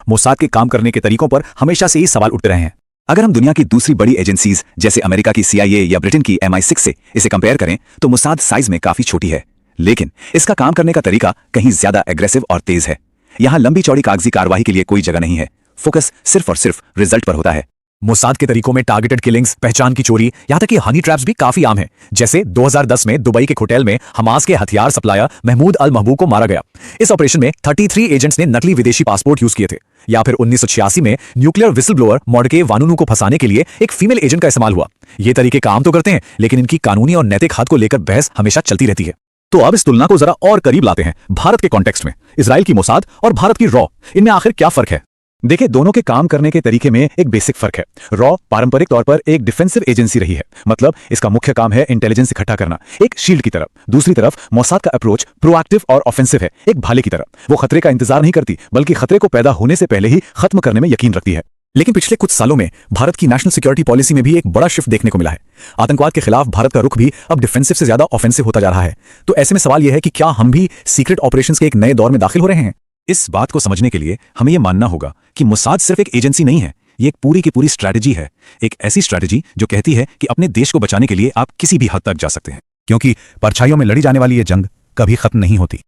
Mossad के काम करने के तरीकों पर हमेशा से ही सवाल उठते रहे हैं। अगर हम दुनिया की दूसरी बड़ी एजेंसीज जैसे अमेरिका की CIA या ब्रिटेन की MI6 से इसे कंपेयर करें तो मोसाद साइज में काफी छोटी है, लेकिन इसका काम करने का तरीका कहीं ज्यादा एग्रेसिव और तेज है। यहां लंबी चौड़ी कागजी कार्रवाई के लिए कोई जगह नहीं है, फोकस सिर्फ और सिर्फ रिजल्ट पर होता है। मोसाद के तरीकों में टारगेटेड किलिंग्स, पहचान की चोरी, यहां तक कि हनी ट्रैप्स भी काफी आम हैं। जैसे 2010 में दुबई के एक होटल में हमास के हथियार सप्लायर महमूद अल महबूब को मारा गया। इस ऑपरेशन में 33 एजेंट्स ने नकली विदेशी पासपोर्ट यूज किए थे। या फिर 1986 में न्यूक्लियर विसल ब्लोअर मॉर्डके वानुनु को फंसाने के लिए एक फीमेल एजेंट का इस्तेमाल हुआ। ये तरीके काम तो करते हैं, लेकिन इनकी कानूनी और नैतिक हद को लेकर बहस हमेशा चलती रहती है। तो अब इस तुलना को जरा और करीब लाते हैं भारत के कॉन्टेक्स्ट में। इजराइल की मोसाद और भारत की रॉ, इनमें आखिर क्या फर्क है? देखिए, दोनों के काम करने के तरीके में एक बेसिक फर्क है। रॉ पारंपरिक तौर पर एक डिफेंसिव एजेंसी रही है, मतलब इसका मुख्य काम है इंटेलिजेंस इकट्ठा करना, एक शील्ड की तरफ। दूसरी तरफ मोसाद का अप्रोच प्रोएक्टिव और ऑफेंसिव है, एक भाले की तरफ। वो खतरे का इंतजार नहीं करती, बल्कि खतरे को पैदा होने से पहले ही खत्म करने में यकीन रखती है। लेकिन पिछले कुछ सालों में भारत की नेशनल सिक्योरिटी पॉलिसी में भी एक बड़ा शिफ्ट देखने को मिला है। आतंकवाद के खिलाफ भारत का रुख भी अब डिफेंसिव से ज्यादा ऑफेंसिव होता जा रहा है। तो ऐसे में सवाल यह है कि क्या हम भी सीक्रेट ऑपरेशंस के एक नए दौर में दाखिल हो रहे हैं? इस बात को समझने के लिए हमें यह मानना होगा कि मोसाद सिर्फ एक एजेंसी नहीं है, ये एक पूरी की पूरी स्ट्रैटेजी है। एक ऐसी स्ट्रैटेजी जो कहती है कि अपने देश को बचाने के लिए आप किसी भी हद तक जा सकते हैं, क्योंकि परछाइयों में लड़ी जाने वाली ये जंग कभी खत्म नहीं होती।